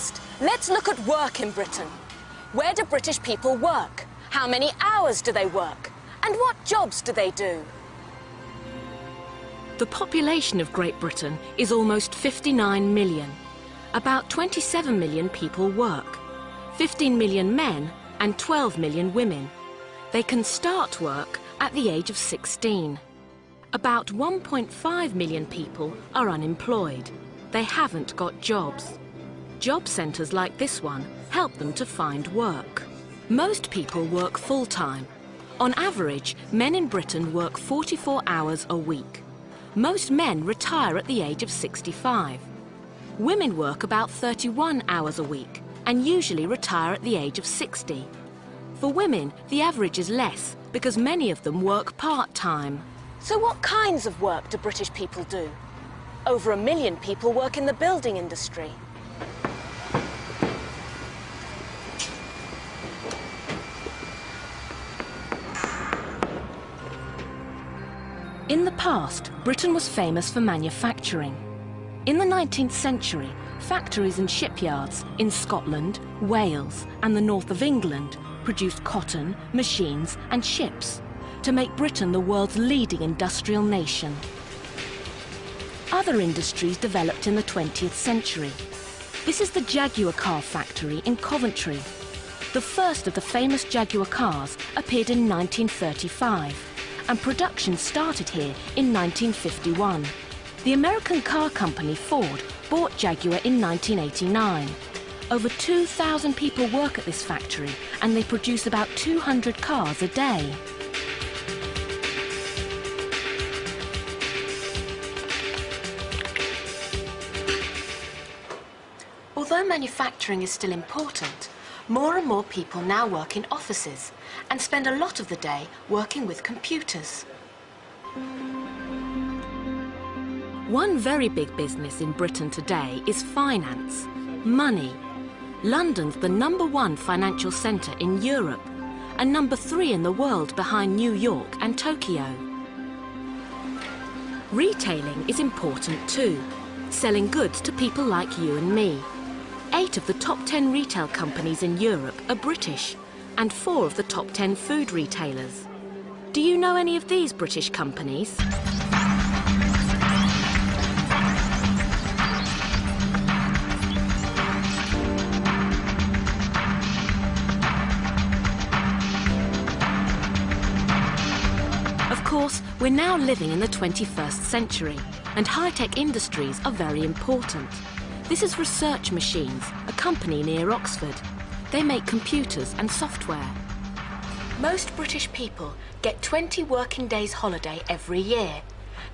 First, let's look at work in Britain. Where do British people work? How many hours do they work? And what jobs do they do? The population of Great Britain is almost 59 million. About 27 million people work. 15 million men and 12 million women. They can start work at the age of 16. About 1.5 million people are unemployed. They haven't got jobs. Job centres like this one help them to find work. Most people work full-time. On average, men in Britain work 44 hours a week. Most men retire at the age of 65. Women work about 31 hours a week and usually retire at the age of 60. For women, the average is less because many of them work part-time. So what kinds of work do British people do? Over 1 million people work in the building industry. In the past, Britain was famous for manufacturing. In the 19th century, factories and shipyards in Scotland, Wales and the north of England produced cotton, machines and ships to make Britain the world's leading industrial nation. Other industries developed in the 20th century. This is the Jaguar car factory in Coventry. The first of the famous Jaguar cars appeared in 1935. And production started here in 1951. The American car company Ford bought Jaguar in 1989. Over 2,000 people work at this factory and they produce about 200 cars a day. Although manufacturing is still important, more and more people now work in offices and spend a lot of the day working with computers. One very big business in Britain today is finance, money. London's the #1 financial centre in Europe and #3 in the world behind New York and Tokyo. Retailing is important too, selling goods to people like you and me. 8 of the top 10 retail companies in Europe are British, and 4 of the top 10 food retailers. Do you know any of these British companies? Of course, we're now living in the 21st century, and high-tech industries are very important. This is Research Machines, a company near Oxford. They make computers and software. Most British people get 20 working days holiday every year.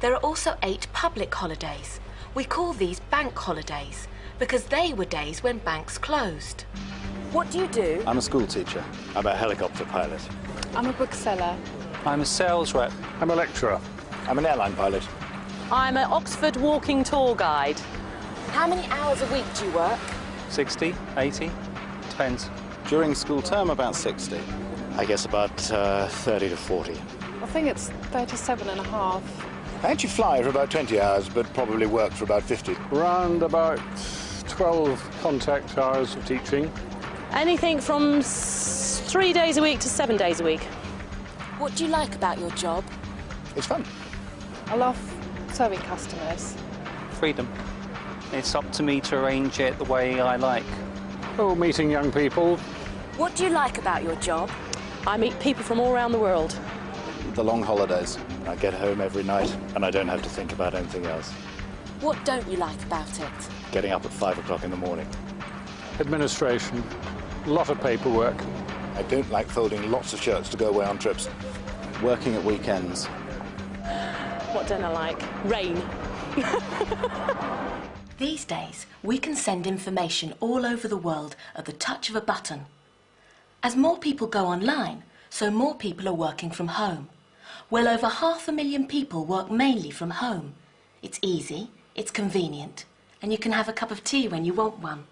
There are also 8 public holidays. We call these bank holidays because they were days when banks closed. What do you do? I'm a school teacher. I'm a helicopter pilot. I'm a bookseller. I'm a sales rep. I'm a lecturer. I'm an airline pilot. I'm an Oxford walking tour guide. How many hours a week do you work? 60, 80, depends. During school term, about 60. I guess about 30 to 40. I think it's 37 and a half. I actually fly for about 20 hours, but probably work for about 50. Around about 12 contact hours of teaching. Anything from 3 days a week to 7 days a week. What do you like about your job? It's fun. I love serving customers. Freedom. It's up to me to arrange it the way I like. Oh, meeting young people. What do you like about your job? I meet people from all around the world. The long holidays. I get home every night, and I don't have to think about anything else. What don't you like about it? Getting up at 5 o'clock in the morning. Administration. A lot of paperwork. I don't like folding lots of shirts to go away on trips. Working at weekends. What don't I like? Rain. These days, we can send information all over the world at the touch of a button. As more people go online, so more people are working from home. Well over 500,000 people work mainly from home. It's easy, it's convenient, and you can have a cup of tea when you want one.